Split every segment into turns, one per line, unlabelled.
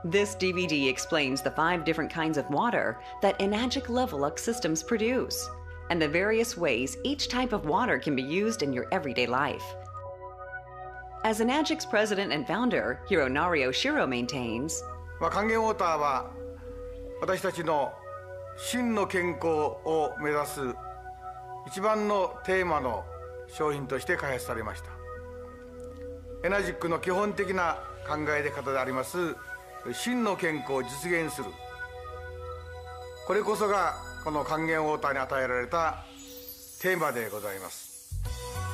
This DVD explains the 5 different kinds of water that Enagic Level-Up systems produce, and the various ways each type of water can be used in your everyday life. As Enagic's president and founder, Hironario Shiro maintains,
Kangen Water は私たちの真の健康を目指す一番のテーマの商品として開発されました。エナジックの基本的な考え方であります真の健康を実現する、これこそがこの還元ウォーターに与えられたテーマでございます。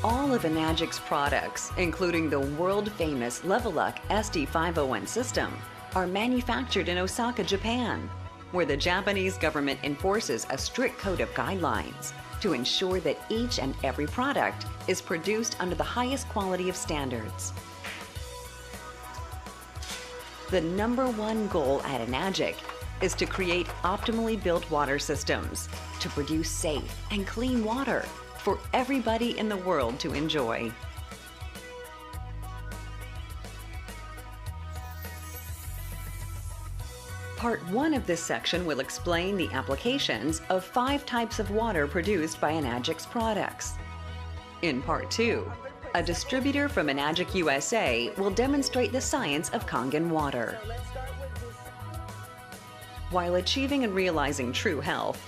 All of Enagic's products, including the world-famous Level-Up SD501 system, are manufactured in Osaka, Japan, where the Japanese government enforces a strict code of guidelines to ensure that each and every product is produced under the highest quality of standards. The #1 goal at Enagic is to create optimally built water systems to produce safe and clean water for everybody in the world to enjoy. Part 1 of this section will explain the applications of 5 types of water produced by Enagic's products. In Part 2, a distributor from Enagic USA will demonstrate the science of Kangen water. While achieving and realizing true health,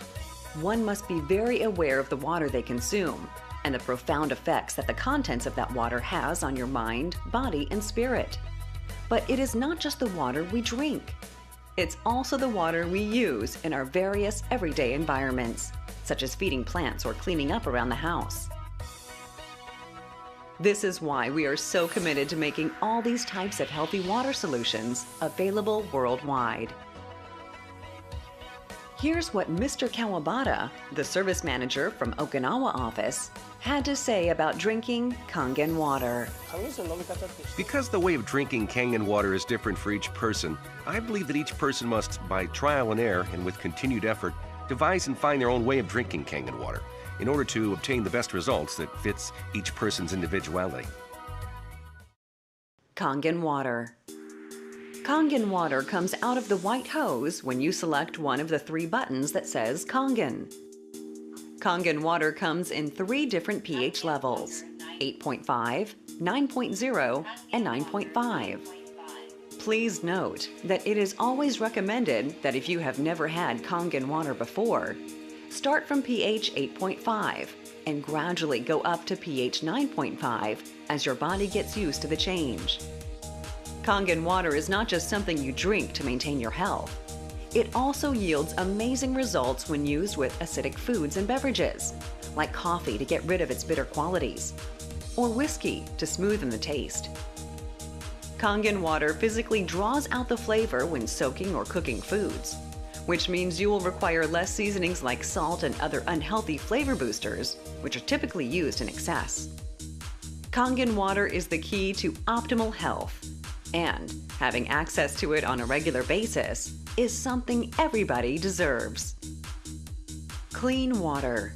one must be very aware of the water they consume and the profound effects that the contents of that water has on your mind, body, and spirit. But it is not just the water we drink. It's also the water we use in our various everyday environments, such as feeding plants or cleaning up around the house. This is why we are so committed to making all these types of healthy water solutions available worldwide. Here's what Mr. Kawabata, the service manager from Okinawa office, had to say about drinking Kangen water.
Because the way of drinking Kangen water is different for each person, I believe that each person must, by trial and error and with continued effort, devise and find their own way of drinking Kangen water in order to obtain the best results that fits each person's individuality.
Kangen water. Kangen water comes out of the white hose when you select one of the 3 buttons that says Kangen. Kangen water comes in 3 different pH levels, 8.5, 9.0, and 9.5. Please note that it is always recommended that if you have never had Kangen water before, start from pH 8.5 and gradually go up to pH 9.5 as your body gets used to the change. Kangen water is not just something you drink to maintain your health. It also yields amazing results when used with acidic foods and beverages, like coffee to get rid of its bitter qualities, or whiskey to smoothen the taste. Kangen water physically draws out the flavor when soaking or cooking foods, which means you will require less seasonings like salt and other unhealthy flavor boosters, which are typically used in excess. Kangen water is the key to optimal health, and having access to it on a regular basis is something everybody deserves. Clean water.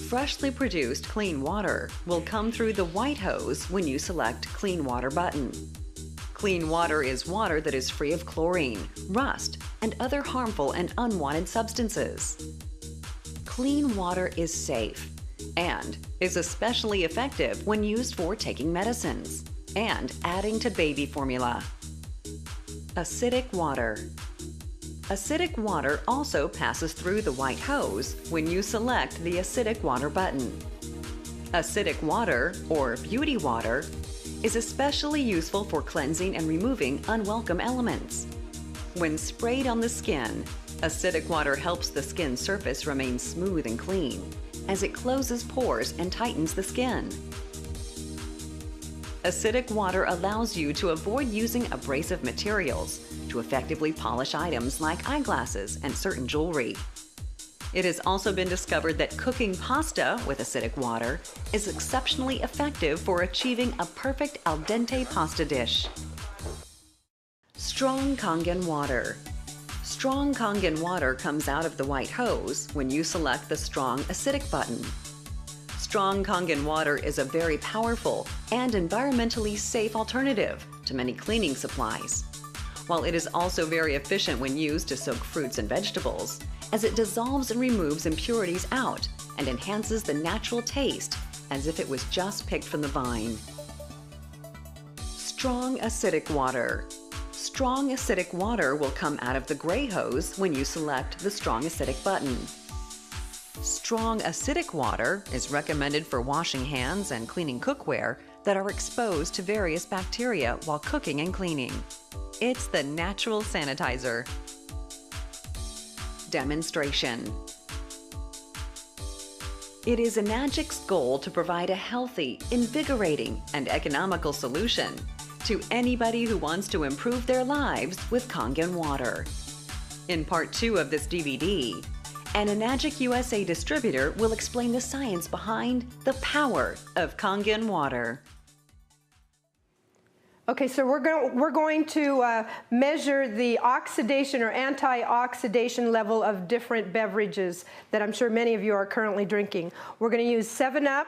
Freshly produced clean water will come through the white hose when you select Clean Water button. Clean water is water that is free of chlorine, rust, and other harmful and unwanted substances. Clean water is safe and is especially effective when used for taking medicines and adding to baby formula. Acidic water. Acidic water also passes through the white hose when you select the Acidic Water button. Acidic water, or beauty water, is especially useful for cleansing and removing unwelcome elements. When sprayed on the skin, acidic water helps the skin surface remain smooth and clean, as it closes pores and tightens the skin. Acidic water allows you to avoid using abrasive materials to effectively polish items like eyeglasses and certain jewelry. It has also been discovered that cooking pasta with acidic water is exceptionally effective for achieving a perfect al dente pasta dish. Strong Kangen water. Strong Kangen water comes out of the white hose when you select the Strong Acidic button. Strong Kangen water is a very powerful and environmentally safe alternative to many cleaning supplies. while it is also very efficient when used to soak fruits and vegetables, as it dissolves and removes impurities out and enhances the natural taste as if it was just picked from the vine. Strong acidic water. Strong acidic water will come out of the gray hose when you select the strong acidic button. Strong acidic water is recommended for washing hands and cleaning cookware that are exposed to various bacteria while cooking and cleaning. It's the natural sanitizer. Demonstration. It is Enagic's goal to provide a healthy, invigorating, and economical solution to anybody who wants to improve their lives with Kangen water. In part 2 of this DVD, an Enagic USA distributor will explain the science behind the power of Kangen water.
Okay, so we're going to measure the oxidation or antioxidant level of different beverages that I'm sure many of you are currently drinking. We're going to use 7-Up,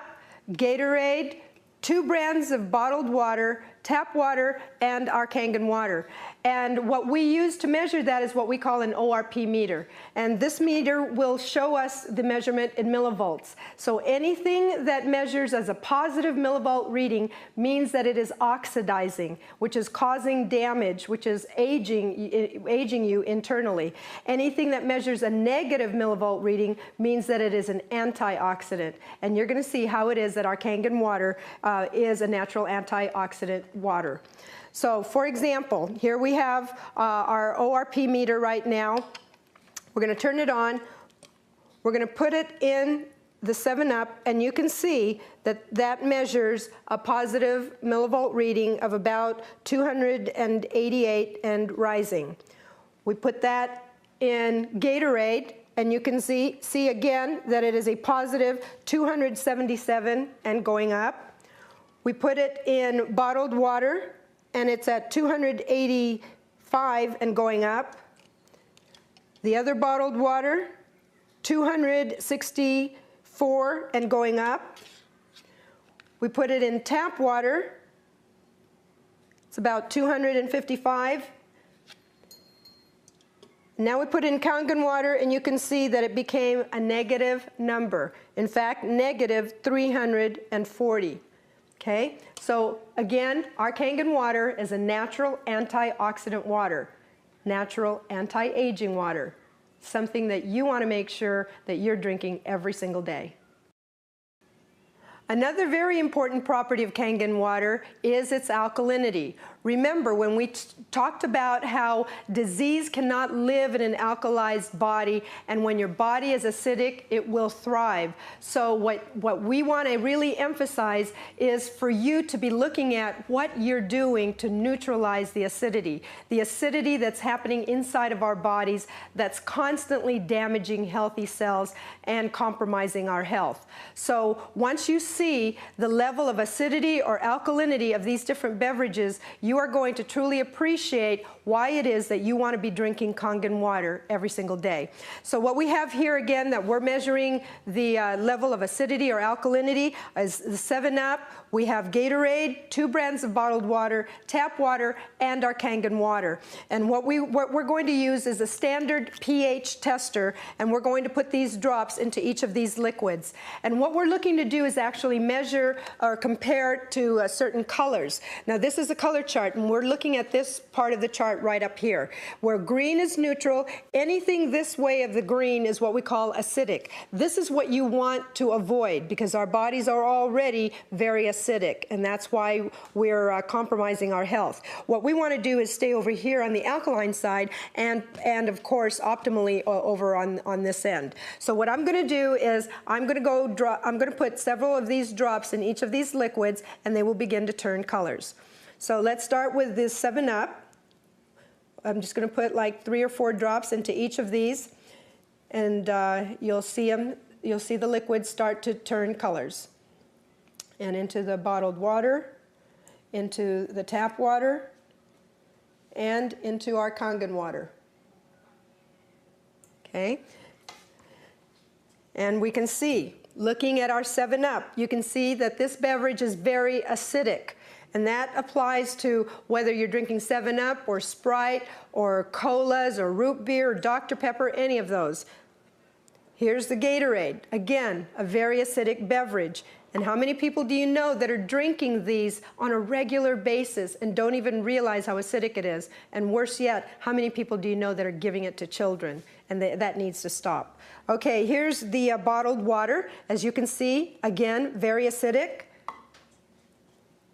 Gatorade, 2 brands of bottled water, tap water, and our Kangen water. And what we use to measure that is what we call an ORP meter. And this meter will show us the measurement in millivolts. So anything that measures as a positive millivolt reading means that it is oxidizing, which is causing damage, which is aging you internally. Anything that measures a negative millivolt reading means that it is an antioxidant. And you're going to see how it is that our Kangen water is a natural antioxidant water. So, for example, here we have our ORP meter right now. We're going to turn it on. We're going to put it in the 7-Up, and you can see that that measures a positive millivolt reading of about 288 and rising. We put that in Gatorade, and you can see again that it is a positive 277 and going up. We put it in bottled water, and it's at 285 and going up. The other bottled water, 264 and going up. We put it in tap water. It's about 255. Now we put in Kangen water, and you can see that it became a negative number. In fact, negative 340. Okay, so again, our Kangen water is a natural antioxidant water, natural anti-aging water, something that you want to make sure that you're drinking every single day. Another very important property of Kangen water is its alkalinity. Remember, when we talked about how disease cannot live in an alkalized body, and when your body is acidic, it will thrive. So what we want to really emphasize is for you to be looking at what you're doing to neutralize the acidity that's happening inside of our bodies that's constantly damaging healthy cells and compromising our health. So once you see the level of acidity or alkalinity of these different beverages, you are going to truly appreciate why it is that you want to be drinking Kangen water every single day. So what we have here again that we're measuring the level of acidity or alkalinity is the 7-Up. We have Gatorade, 2 brands of bottled water, tap water, and our Kangen water. And what we're going to use is a standard pH tester, and we're going to put these drops into each of these liquids. And what we're looking to do is actually measure or compare to certain colors. Now this is a color chart, and we're looking at this part of the chart right up here. Where green is neutral, anything this way of the green is what we call acidic. This is what you want to avoid because our bodies are already very acidic, and that's why we're compromising our health. What we want to do is stay over here on the alkaline side and of course optimally over on this end. So what I'm going to do is I'm going to put several of these drops in each of these liquids, and they will begin to turn colors. So let's start with this 7-Up. I'm just going to put like 3 or 4 drops into each of these, and you'll see the liquids start to turn colors. And into the bottled water, into the tap water, and into our Kangen water. Okay? And we can see Looking at our 7-Up, you can see that this beverage is very acidic. And that applies to whether you're drinking 7-Up or Sprite or colas or root beer or Dr. Pepper, any of those. Here's the Gatorade. Again, a very acidic beverage. And how many people do you know that are drinking these on a regular basis and don't even realize how acidic it is? And worse yet, how many people do you know that are giving it to children? And that needs to stop. Okay, here's the bottled water. As you can see, again, very acidic.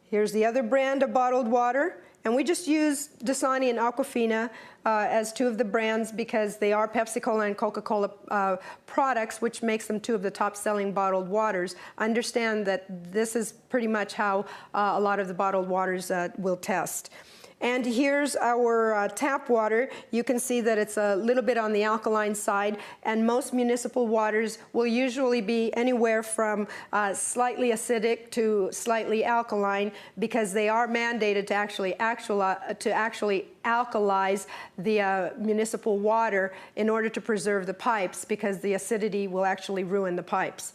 Here's the other brand of bottled water. And we just use Dasani and Aquafina as two of the brands because they are Pepsi-Cola and Coca-Cola products, which makes them two of the top-selling bottled waters. Understand that this is pretty much how a lot of the bottled waters will test. And here's our tap water. You can see that it's a little bit on the alkaline side, and most municipal waters will usually be anywhere from slightly acidic to slightly alkaline because they are mandated to actually alkalize the municipal water in order to preserve the pipes because the acidity will actually ruin the pipes.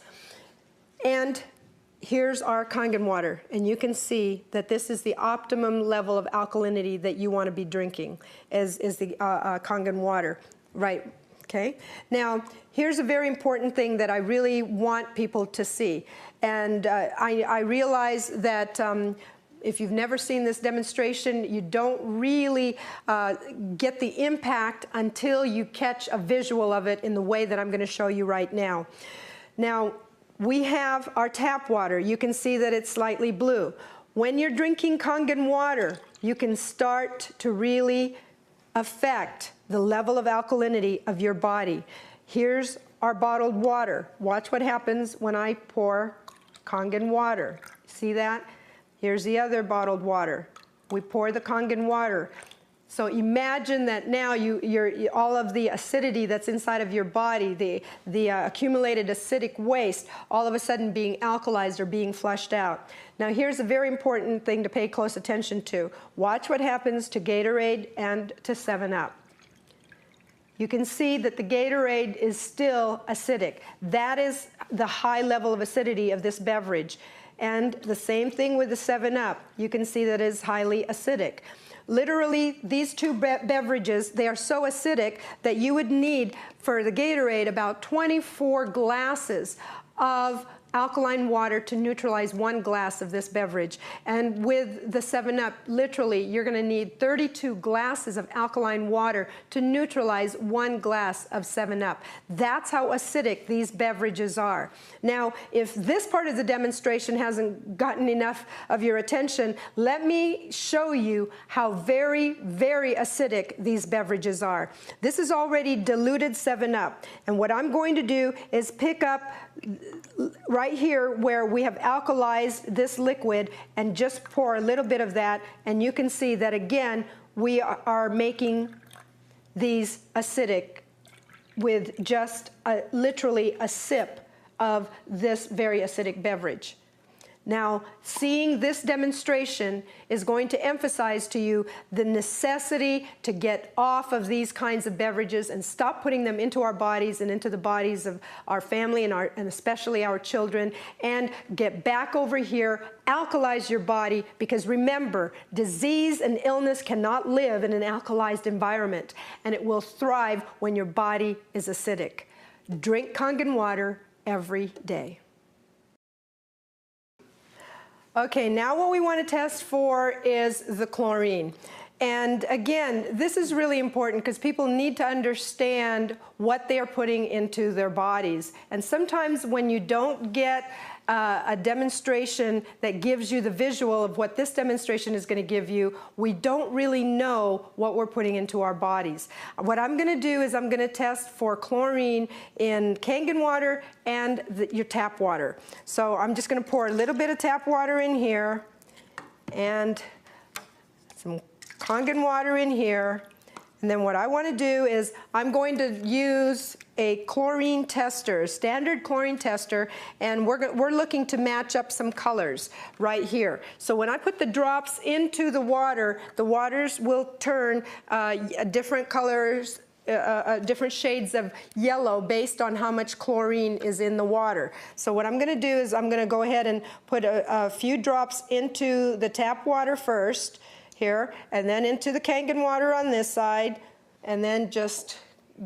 And here's our Kangen water, and you can see that this is the optimum level of alkalinity that you want to be drinking, is the Kangen water, right? Okay. Now, here's a very important thing that I really want people to see, and I realize that if you've never seen this demonstration, you don't really get the impact until you catch a visual of it in the way that I'm going to show you right now. Now, we have our tap water. You can see that it's slightly blue. When you're drinking Kangen water, you can start to really affect the level of alkalinity of your body. Here's our bottled water. Watch what happens when I pour Kangen water. See that? Here's the other bottled water. We pour the Kangen water. So imagine that now all of the acidity that's inside of your body, the accumulated acidic waste, all of a sudden being alkalized or being flushed out. Now here's a very important thing to pay close attention to. Watch what happens to Gatorade and to 7-Up. You can see that the Gatorade is still acidic. That is the high level of acidity of this beverage. And the same thing with the 7-Up. You can see that it is highly acidic. Literally, these two beverages, they are so acidic that you would need, for the Gatorade, about 24 glasses of alkaline water to neutralize 1 glass of this beverage. And with the 7-Up, literally, you're going to need 32 glasses of alkaline water to neutralize 1 glass of 7-Up. That's how acidic these beverages are. Now, if this part of the demonstration hasn't gotten enough of your attention, let me show you how very, very acidic these beverages are. This is already diluted 7-Up. And what I'm going to do is pick up right here where we have alkalized this liquid and just pour a little bit of that, and you can see that again we are making these acidic with just literally a sip of this very acidic beverage. Now, seeing this demonstration is going to emphasize to you the necessity to get off of these kinds of beverages and stop putting them into our bodies and into the bodies of our family and especially our children, and get back over here, alkalize your body, because remember, disease and illness cannot live in an alkalized environment, and it will thrive when your body is acidic. Drink Kangen water every day. Okay, now what we want to test for is the chlorine. And again, this is really important because people need to understand what they are putting into their bodies. And sometimes when you don't get a demonstration that gives you the visual of what this demonstration is going to give you, we don't really know what we're putting into our bodies. What I'm going to do is I'm going to test for chlorine in Kangen water and your tap water. So I'm just going to pour a little bit of tap water in here and some Kangen water in here. And then what I want to do is I'm going to use a chlorine tester, a standard chlorine tester, and we're looking to match up some colors right here. So when I put the drops into the waters will turn different colors different shades of yellow based on how much chlorine is in the water. So what I'm going to do is I'm going to go ahead and put a few drops into the tap water first here, and then into the Kangen water on this side, and then just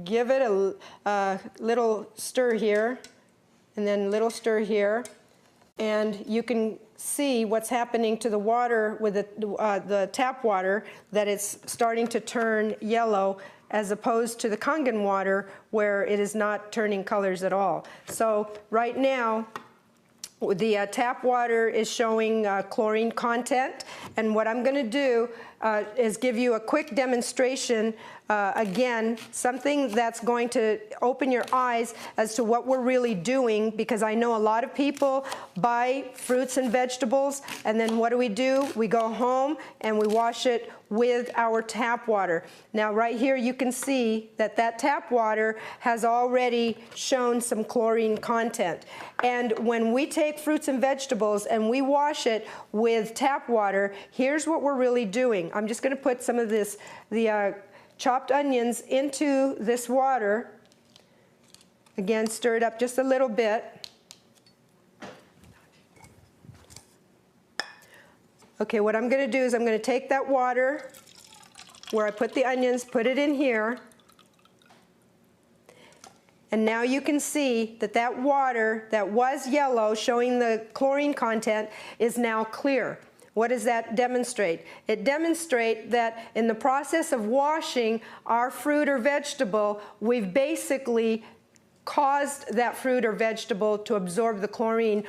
give it a little stir here, and then a little stir here, and you can see what's happening to the water with the tap water, that it's starting to turn yellow, as opposed to the Kangen water where it is not turning colors at all. So right now, the tap water is showing chlorine content, and what I'm going to do is give you a quick demonstration, again, something that's going to open your eyes as to what we're really doing, because I know a lot of people buy fruits and vegetables, and then what do? We go home and we wash it with our tap water. Now right here you can see that that tap water has already shown some chlorine content. And when we take fruits and vegetables and we wash it with tap water, here's what we're really doing. I'm just going to put some of the chopped onions into this water. Again, stir it up just a little bit. Okay, what I'm going to do is I'm going to take that water where I put the onions, put it in here. And now you can see that that water that was yellow, showing the chlorine content, is now clear. What does that demonstrate? It demonstrates that in the process of washing our fruit or vegetable, we've basically caused that fruit or vegetable to absorb the chlorine